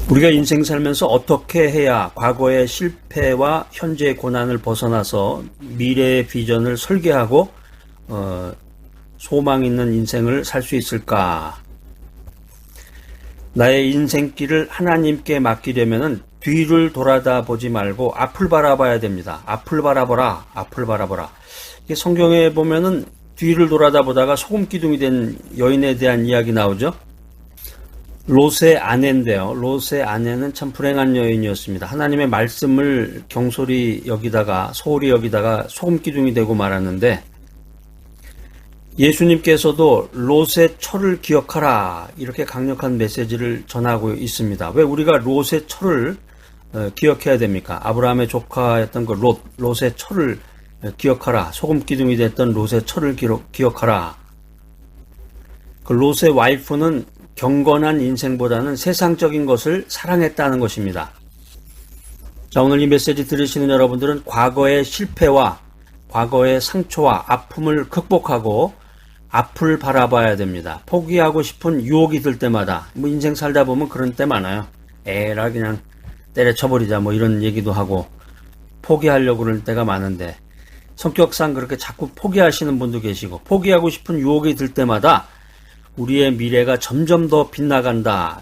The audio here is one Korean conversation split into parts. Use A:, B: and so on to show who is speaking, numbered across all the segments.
A: 우리가 인생 살면서 어떻게 해야 과거의 실패와 현재의 고난을 벗어나서 미래의 비전을 설계하고 소망 있는 인생을 살 수 있을까? 나의 인생길을 하나님께 맡기려면은 뒤를 돌아다 보지 말고 앞을 바라봐야 됩니다. 앞을 바라보라, 앞을 바라보라. 이게 성경에 보면은 뒤를 돌아다 보다가 소금 기둥이 된 여인에 대한 이야기 나오죠. 롯의 아내인데요. 롯의 아내는 참 불행한 여인이었습니다. 하나님의 말씀을 경솔히 여기다가 소홀히 여기다가 소금 기둥이 되고 말았는데, 예수님께서도 롯의 철을 기억하라 이렇게 강력한 메시지를 전하고 있습니다. 왜 우리가 롯의 철을 기억해야 됩니까? 아브라함의 조카였던 그 롯의 철을 기억하라. 소금 기둥이 됐던 롯의 철을 기억하라. 그 롯의 와이프는 경건한 인생보다는 세상적인 것을 사랑했다는 것입니다. 자, 오늘 이 메시지 들으시는 여러분들은 과거의 실패와 과거의 상처와 아픔을 극복하고 앞을 바라봐야 됩니다. 포기하고 싶은 유혹이 들 때마다, 인생 살다 보면 그런 때 많아요. 에라 그냥 때려쳐버리자 이런 얘기도 하고 포기하려고 그럴 때가 많은데, 성격상 그렇게 자꾸 포기하시는 분도 계시고, 포기하고 싶은 유혹이 들 때마다 우리의 미래가 점점 더 빗나간다.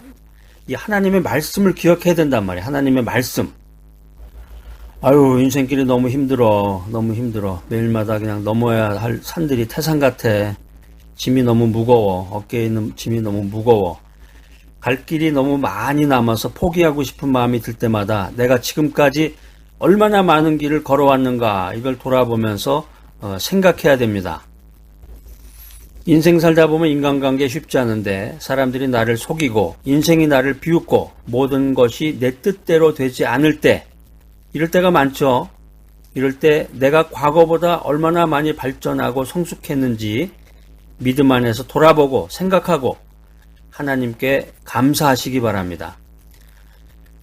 A: 이 하나님의 말씀을 기억해야 된단 말이에요. 하나님의 말씀. 아유, 인생길이 너무 힘들어. 너무 힘들어. 매일마다 그냥 넘어야 할 산들이 태산 같아. 짐이 너무 무거워. 어깨에 있는 짐이 너무 무거워. 갈 길이 너무 많이 남아서 포기하고 싶은 마음이 들 때마다 내가 지금까지 얼마나 많은 길을 걸어왔는가, 이걸 돌아보면서 생각해야 됩니다. 인생 살다 보면 인간관계 쉽지 않은데, 사람들이 나를 속이고 인생이 나를 비웃고 모든 것이 내 뜻대로 되지 않을 때, 이럴 때가 많죠. 이럴 때 내가 과거보다 얼마나 많이 발전하고 성숙했는지 믿음 안에서 돌아보고 생각하고 하나님께 감사하시기 바랍니다.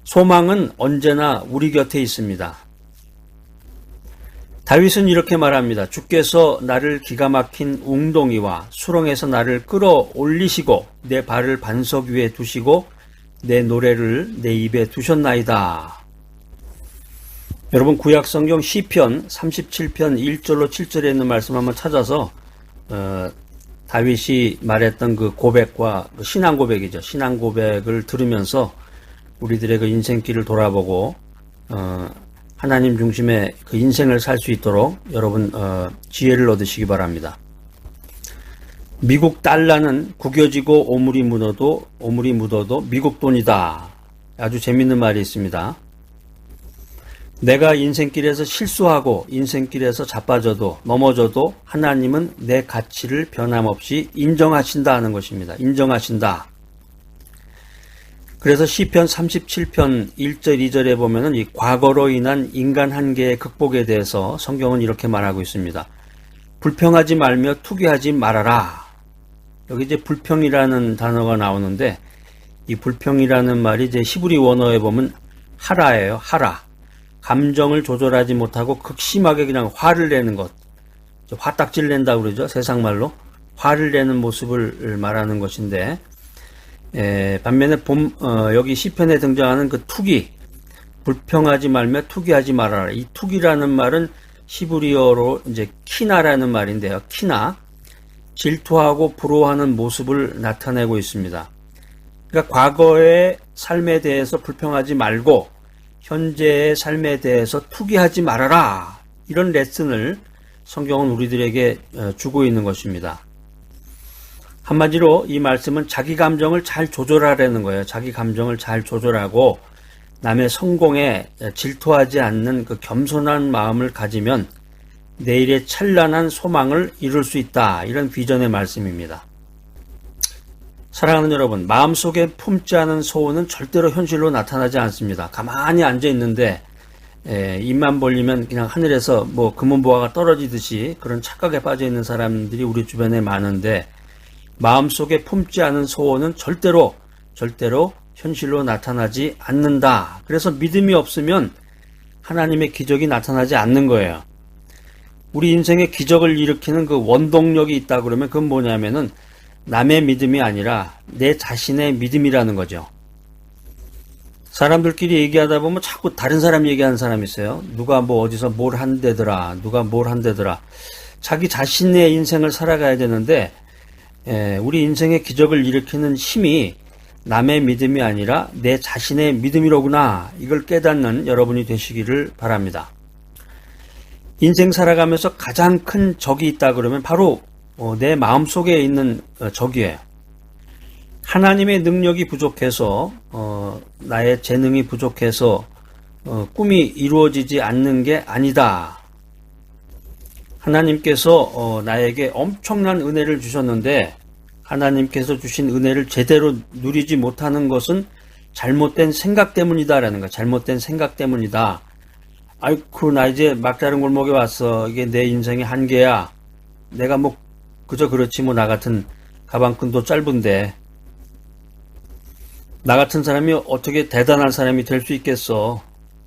A: 소망은 언제나 우리 곁에 있습니다. 다윗은 이렇게 말합니다. 주께서 나를 기가 막힌 웅덩이와 수렁에서 나를 끌어올리시고 내 발을 반석 위에 두시고 내 노래를 내 입에 두셨나이다. 여러분, 구약성경 시편 37편 1절로 7절에 있는 말씀 한번 찾아서 다윗이 말했던 그 고백과 신앙 고백이죠. 신앙 고백을 들으면서 우리들의 그 인생길을 돌아보고 하나님 중심의 그 인생을 살 수 있도록 여러분 지혜를 얻으시기 바랍니다. 미국 달러는 구겨지고 오물이 묻어도 미국 돈이다. 아주 재밌는 말이 있습니다. 내가 인생길에서 실수하고 인생길에서 자빠져도 넘어져도 하나님은 내 가치를 변함없이 인정하신다 하는 것입니다. 인정하신다. 그래서 시편 37편 1절 2절에 보면은 이 과거로 인한 인간 한계의 극복에 대해서 성경은 이렇게 말하고 있습니다. 불평하지 말며 투기하지 말아라. 여기 이제 불평이라는 단어가 나오는데, 이 불평이라는 말이 이제 히브리 원어에 보면 하라예요. 하라. 감정을 조절하지 못하고 극심하게 그냥 화를 내는 것. 화딱지를 낸다고 그러죠. 세상말로. 화를 내는 모습을 말하는 것인데, 반면에 여기 시편에 등장하는 그 투기, 불평하지 말며 투기하지 말아라. 이 투기라는 말은 히브리어로 이제 키나라는 말인데요. 키나. 질투하고 부러워하는 모습을 나타내고 있습니다. 그러니까 과거의 삶에 대해서 불평하지 말고 현재의 삶에 대해서 투기하지 말아라. 이런 레슨을 성경은 우리들에게 주고 있는 것입니다. 한마디로 이 말씀은 자기 감정을 잘 조절하라는 거예요. 자기 감정을 잘 조절하고 남의 성공에 질투하지 않는 그 겸손한 마음을 가지면 내일의 찬란한 소망을 이룰 수 있다. 이런 비전의 말씀입니다. 사랑하는 여러분, 마음속에 품지 않은 소원은 절대로 현실로 나타나지 않습니다. 가만히 앉아 있는데 입만 벌리면 그냥 하늘에서 금은보화가 떨어지듯이 그런 착각에 빠져 있는 사람들이 우리 주변에 많은데, 마음속에 품지 않은 소원은 절대로 현실로 나타나지 않는다. 그래서 믿음이 없으면 하나님의 기적이 나타나지 않는 거예요. 우리 인생에 기적을 일으키는 그 원동력이 있다 그러면 그건 뭐냐면은 남의 믿음이 아니라 내 자신의 믿음이라는 거죠. 사람들끼리 얘기하다 보면 자꾸 다른 사람 얘기하는 사람이 있어요. 누가 뭐 어디서 뭘 한대더라, 누가 뭘 한대더라. 자기 자신의 인생을 살아가야 되는데, 우리 인생의 기적을 일으키는 힘이 남의 믿음이 아니라 내 자신의 믿음이로구나. 이걸 깨닫는 여러분이 되시기를 바랍니다. 인생 살아가면서 가장 큰 적이 있다 그러면 바로 내 마음속에 있는 적이에요. 하나님의 능력이 부족해서 나의 재능이 부족해서 꿈이 이루어지지 않는 게 아니다. 하나님께서 나에게 엄청난 은혜를 주셨는데 하나님께서 주신 은혜를 제대로 누리지 못하는 것은 잘못된 생각 때문이다라는 거야. 잘못된 생각 때문이다. 아이쿠, 나 이제 막다른 골목에 왔어. 이게 내 인생의 한계야. 내가 뭐 그저 그렇지 뭐 나 같은 가방끈도 짧은데 나 같은 사람이 어떻게 대단한 사람이 될 수 있겠어.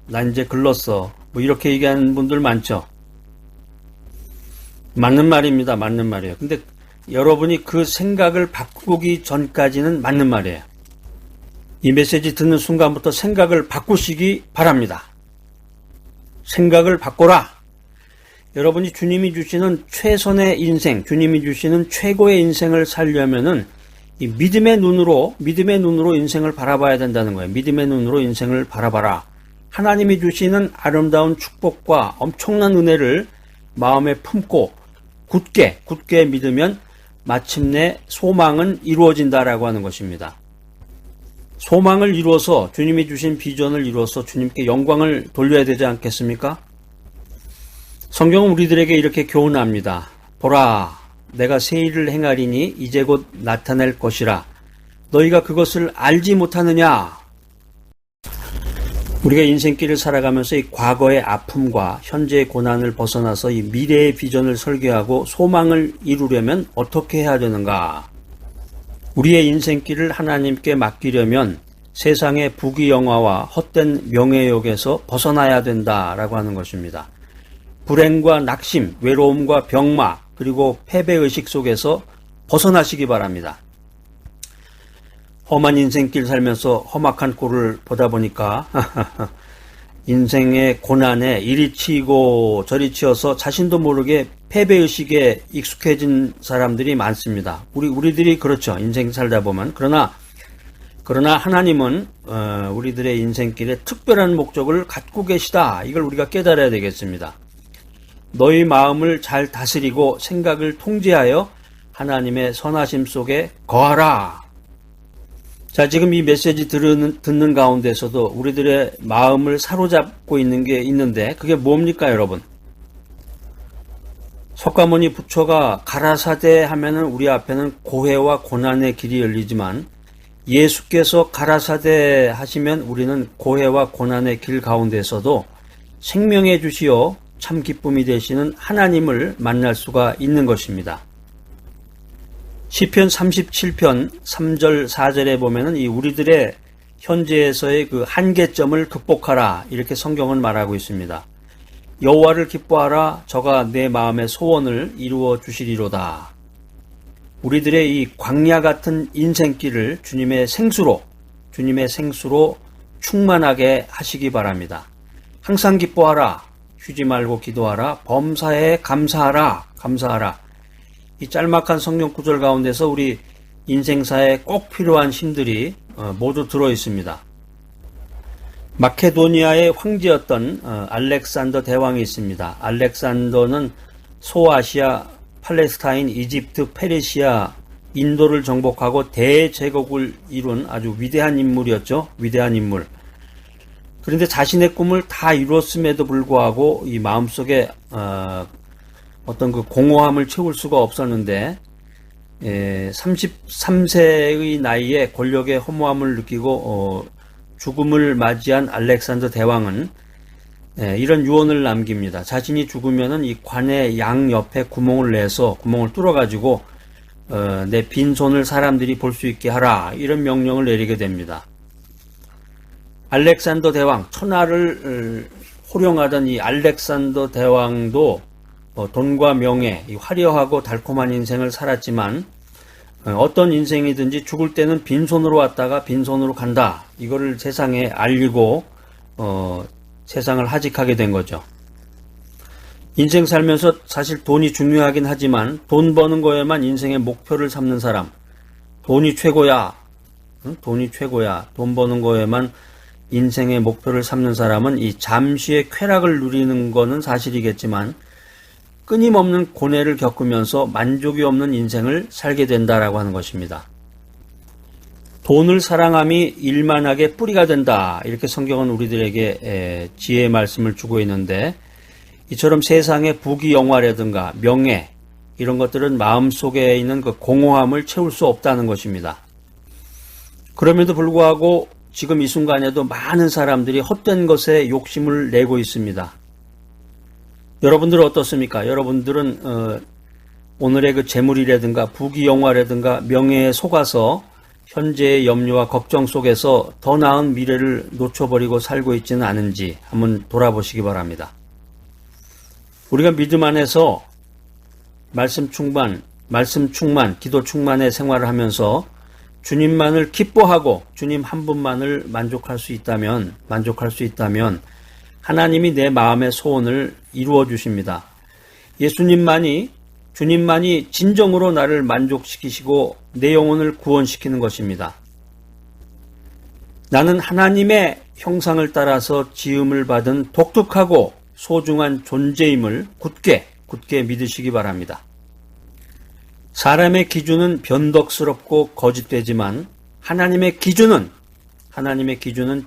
A: 나 이제 글렀어. 뭐 이렇게 얘기하는 분들 많죠. 맞는 말입니다. 맞는 말이에요. 근데 여러분이 그 생각을 바꾸기 전까지는 맞는 말이에요. 이 메시지 듣는 순간부터 생각을 바꾸시기 바랍니다. 생각을 바꿔라. 여러분이 주님이 주시는 최선의 인생, 주님이 주시는 최고의 인생을 살려면은 이 믿음의 눈으로 인생을 바라봐야 된다는 거예요. 믿음의 눈으로 인생을 바라봐라. 하나님이 주시는 아름다운 축복과 엄청난 은혜를 마음에 품고 굳게 믿으면 마침내 소망은 이루어진다라고 하는 것입니다. 소망을 이루어서 주님이 주신 비전을 이루어서 주님께 영광을 돌려야 되지 않겠습니까? 성경은 우리들에게 이렇게 교훈합니다. 보라, 내가 새 일을 행하리니 이제 곧 나타낼 것이라. 너희가 그것을 알지 못하느냐? 우리가 인생길을 살아가면서 이 과거의 아픔과 현재의 고난을 벗어나서 이 미래의 비전을 설계하고 소망을 이루려면 어떻게 해야 되는가? 우리의 인생길을 하나님께 맡기려면 세상의 부귀영화와 헛된 명예욕에서 벗어나야 된다라고 하는 것입니다. 불행과 낙심, 외로움과 병마, 그리고 패배의식 속에서 벗어나시기 바랍니다. 험한 인생길 살면서 험악한 꼴을 보다 보니까 인생의 고난에 이리 치이고 저리 치여서 자신도 모르게 패배의식에 익숙해진 사람들이 많습니다. 우리들이 그렇죠. 인생 살다 보면. 그러나 하나님은 우리들의 인생길에 특별한 목적을 갖고 계시다. 이걸 우리가 깨달아야 되겠습니다. 너희 마음을 잘 다스리고 생각을 통제하여 하나님의 선하심 속에 거하라. 자, 지금 이 메시지 듣는 가운데서도 우리들의 마음을 사로잡고 있는 게 있는데 그게 뭡니까, 여러분? 석가모니 부처가 가라사대 하면은 우리 앞에는 고해와 고난의 길이 열리지만 예수께서 가라사대 하시면 우리는 고해와 고난의 길 가운데서도 생명의 주시어 참 기쁨이 되시는 하나님을 만날 수가 있는 것입니다. 시편 37편 3절 4절에 보면은 이 우리들의 현재에서의 그 한계점을 극복하라 이렇게 성경은 말하고 있습니다. 여호와를 기뻐하라 저가 내 마음의 소원을 이루어 주시리로다. 우리들의 이 광야 같은 인생길을 주님의 생수로 충만하게 하시기 바랍니다. 항상 기뻐하라. 쉬지 말고 기도하라. 범사에 감사하라. 이 짤막한 성경 구절 가운데서 우리 인생사에 꼭 필요한 힘들이 모두 들어 있습니다. 마케도니아의 황제였던 알렉산더 대왕이 있습니다. 알렉산더는 소아시아, 팔레스타인, 이집트, 페르시아, 인도를 정복하고 대제국을 이룬 아주 위대한 인물이었죠. 위대한 인물. 그런데 자신의 꿈을 다 이루었음에도 불구하고 이 마음속에 어떤 그 공허함을 채울 수가 없었는데 33세의 나이에 권력의 허무함을 느끼고 죽음을 맞이한 알렉산더 대왕은 이런 유언을 남깁니다. 자신이 죽으면은 이 관의 양 옆에 구멍을 뚫어가지고 내 빈손을 사람들이 볼 수 있게 하라 이런 명령을 내리게 됩니다. 알렉산더 대왕, 천하를 호령하던 이 알렉산더 대왕도 돈과 명예, 이 화려하고 달콤한 인생을 살았지만 어떤 인생이든지 죽을 때는 빈손으로 왔다가 빈손으로 간다. 이거를 세상에 알리고 세상을 하직하게 된 거죠. 인생 살면서 사실 돈이 중요하긴 하지만 돈 버는 거에만 인생의 목표를 삼는 사람, 돈이 최고야, 돈이 최고야, 돈 버는 거에만 인생의 목표를 삼는 사람은 이 잠시의 쾌락을 누리는 거는 사실이겠지만 끊임없는 고뇌를 겪으면서 만족이 없는 인생을 살게 된다라고 하는 것입니다. 돈을 사랑함이 일만하게 뿌리가 된다. 이렇게 성경은 우리들에게 지혜의 말씀을 주고 있는데, 이처럼 세상의 부귀 영화라든가 명예 이런 것들은 마음속에 있는 그 공허함을 채울 수 없다는 것입니다. 그럼에도 불구하고 지금 이 순간에도 많은 사람들이 헛된 것에 욕심을 내고 있습니다. 여러분들은 어떻습니까? 여러분들은 오늘의 그 재물이라든가 부귀 영화라든가 명예에 속아서 현재의 염려와 걱정 속에서 더 나은 미래를 놓쳐버리고 살고 있지는 않은지 한번 돌아보시기 바랍니다. 우리가 믿음 안에서 말씀 충만, 기도 충만의 생활을 하면서 주님만을 기뻐하고 주님 한 분만을 만족할 수 있다면 하나님이 내 마음의 소원을 이루어 주십니다. 주님만이 진정으로 나를 만족시키시고 내 영혼을 구원시키는 것입니다. 나는 하나님의 형상을 따라서 지음을 받은 독특하고 소중한 존재임을 굳게 믿으시기 바랍니다. 사람의 기준은 변덕스럽고 거짓되지만 하나님의 기준은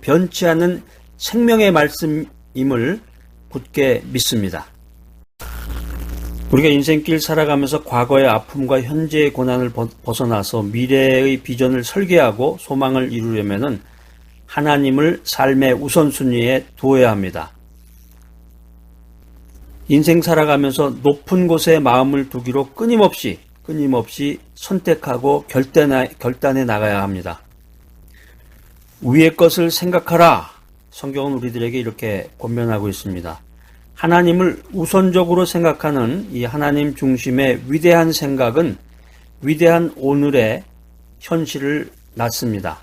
A: 변치 않는 생명의 말씀임을 굳게 믿습니다. 우리가 인생길 살아가면서 과거의 아픔과 현재의 고난을 벗어나서 미래의 비전을 설계하고 소망을 이루려면 하나님을 삶의 우선순위에 두어야 합니다. 인생 살아가면서 높은 곳에 마음을 두기로 끊임없이 선택하고 결단해 나가야 합니다. 위의 것을 생각하라. 성경은 우리들에게 이렇게 권면하고 있습니다. 하나님을 우선적으로 생각하는 이 하나님 중심의 위대한 생각은 위대한 오늘의 현실을 낳습니다.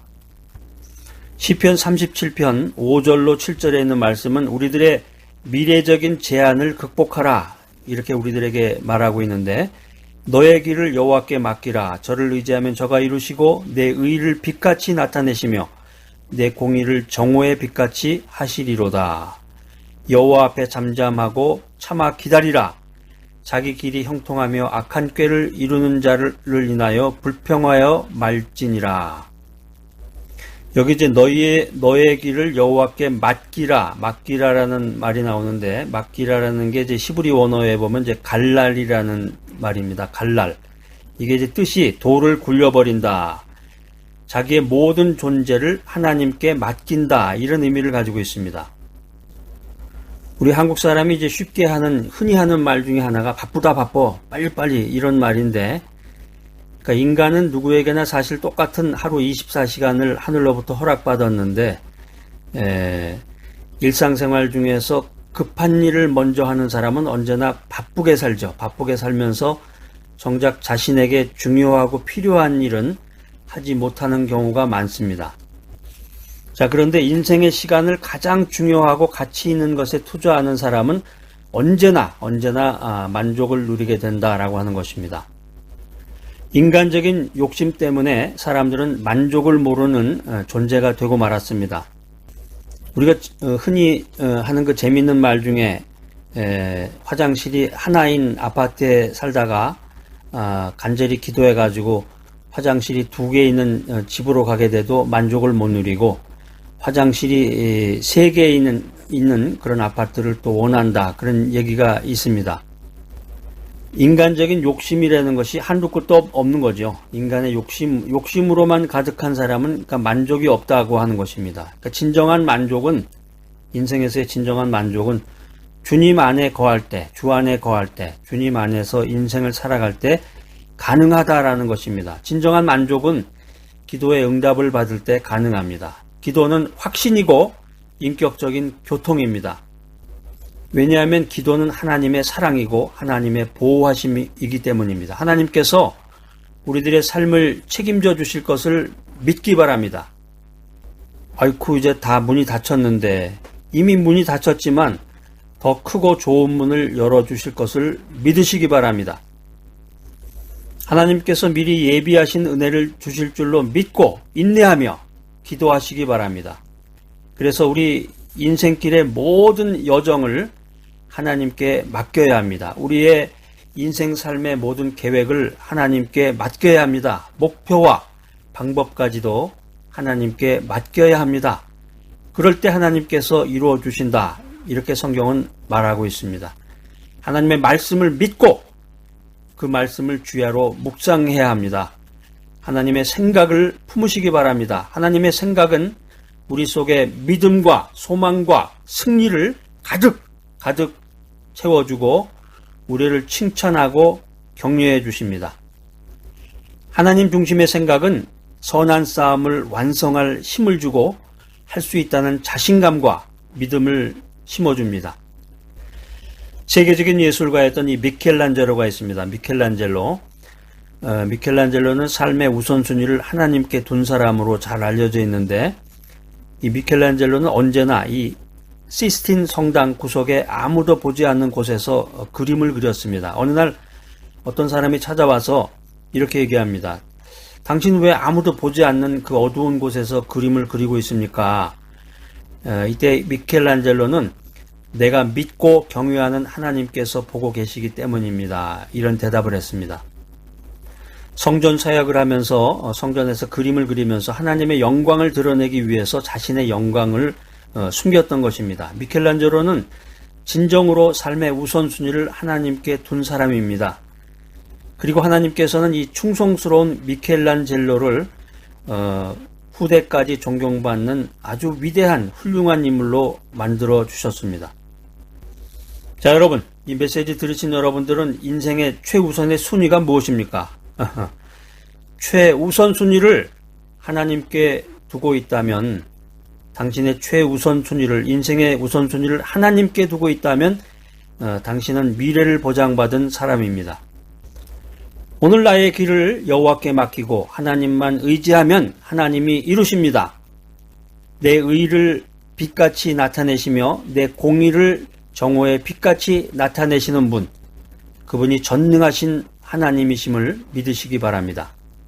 A: 시편 37편 5절로 7절에 있는 말씀은 우리들의 미래적인 제한을 극복하라. 이렇게 우리들에게 말하고 있는데, 너의 길을 여호와께 맡기라. 저를 의지하면 저가 이루시고 내 의를 빛같이 나타내시며 내 공의를 정오의 빛같이 하시리로다. 여호와 앞에 잠잠하고 참아 기다리라. 자기 길이 형통하며 악한 꾀를 이루는 자를 인하여 불평하여 말지니라. 여기 이제 너의 길을 여호와께 맡기라라는 말이 나오는데, 맡기라라는 게 이제 히브리 원어에 보면 이제 갈랄이라는 말입니다. 갈랄. 이게 이제 뜻이 돌을 굴려버린다. 자기의 모든 존재를 하나님께 맡긴다. 이런 의미를 가지고 있습니다. 우리 한국 사람이 이제 흔히 하는 말 중에 하나가 바쁘다, 바빠, 빨리빨리 이런 말인데, 그러니까 인간은 누구에게나 사실 똑같은 하루 24시간을 하늘로부터 허락받았는데, 일상생활 중에서 급한 일을 먼저 하는 사람은 언제나 바쁘게 살죠. 바쁘게 살면서 정작 자신에게 중요하고 필요한 일은 하지 못하는 경우가 많습니다. 자, 그런데 인생의 시간을 가장 중요하고 가치 있는 것에 투자하는 사람은 언제나 만족을 누리게 된다라고 하는 것입니다. 인간적인 욕심 때문에 사람들은 만족을 모르는 존재가 되고 말았습니다. 우리가 흔히 하는 그 재미있는 말 중에 화장실이 하나인 아파트에 살다가 간절히 기도해가지고 화장실이 2개 있는 집으로 가게 돼도 만족을 못 누리고, 화장실이 3개 있는 그런 아파트를 또 원한다, 그런 얘기가 있습니다. 인간적인 욕심이라는 것이 한두 끝도 없는 거죠. 인간의 욕심으로만 가득한 사람은 그러니까 만족이 없다고 하는 것입니다. 그러니까 인생에서의 진정한 만족은 주님 안에 거할 때, 주 안에 거할 때, 주님 안에서 인생을 살아갈 때 가능하다라는 것입니다. 진정한 만족은 기도의 응답을 받을 때 가능합니다. 기도는 확신이고 인격적인 교통입니다. 왜냐하면 기도는 하나님의 사랑이고 하나님의 보호하심이기 때문입니다. 하나님께서 우리들의 삶을 책임져 주실 것을 믿기 바랍니다. 아이쿠, 이제 다 문이 닫혔는데, 이미 문이 닫혔지만 더 크고 좋은 문을 열어주실 것을 믿으시기 바랍니다. 하나님께서 미리 예비하신 은혜를 주실 줄로 믿고 인내하며 기도하시기 바랍니다. 그래서 우리 인생길의 모든 여정을 하나님께 맡겨야 합니다. 우리의 인생 삶의 모든 계획을 하나님께 맡겨야 합니다. 목표와 방법까지도 하나님께 맡겨야 합니다. 그럴 때 하나님께서 이루어 주신다. 이렇게 성경은 말하고 있습니다. 하나님의 말씀을 믿고 그 말씀을 주야로 묵상해야 합니다. 하나님의 생각을 품으시기 바랍니다. 하나님의 생각은 우리 속에 믿음과 소망과 승리를 가득 채워주고 우리를 칭찬하고 격려해 주십니다. 하나님 중심의 생각은 선한 싸움을 완성할 힘을 주고 할 수 있다는 자신감과 믿음을 심어줍니다. 세계적인 예술가였던 이 미켈란젤로가 있습니다. 미켈란젤로는 삶의 우선순위를 하나님께 둔 사람으로 잘 알려져 있는데, 이 미켈란젤로는 언제나 이 시스틴 성당 구석에 아무도 보지 않는 곳에서 그림을 그렸습니다. 어느 날 어떤 사람이 찾아와서 이렇게 얘기합니다. 당신 왜 아무도 보지 않는 그 어두운 곳에서 그림을 그리고 있습니까? 이때 미켈란젤로는 내가 믿고 경외하는 하나님께서 보고 계시기 때문입니다. 이런 대답을 했습니다. 성전 사역을 하면서 성전에서 그림을 그리면서 하나님의 영광을 드러내기 위해서 자신의 영광을 숨겼던 것입니다. 미켈란젤로는 진정으로 삶의 우선순위를 하나님께 둔 사람입니다. 그리고 하나님께서는 이 충성스러운 미켈란젤로를 후대까지 존경받는 아주 위대한 훌륭한 인물로 만들어 주셨습니다. 자, 여러분, 이 메시지 들으신 여러분들은 인생의 최우선의 순위가 무엇입니까? 최우선 순위를 하나님께 두고 있다면, 당신의 최우선 순위를, 인생의 우선 순위를 하나님께 두고 있다면 당신은 미래를 보장받은 사람입니다. 오늘 나의 길을 여호와께 맡기고 하나님만 의지하면 하나님이 이루십니다. 내 의를 빛같이 나타내시며 내 공의를 정오의 빛같이 나타내시는 분, 그분이 전능하신 하나님이심을 믿으시기 바랍니다.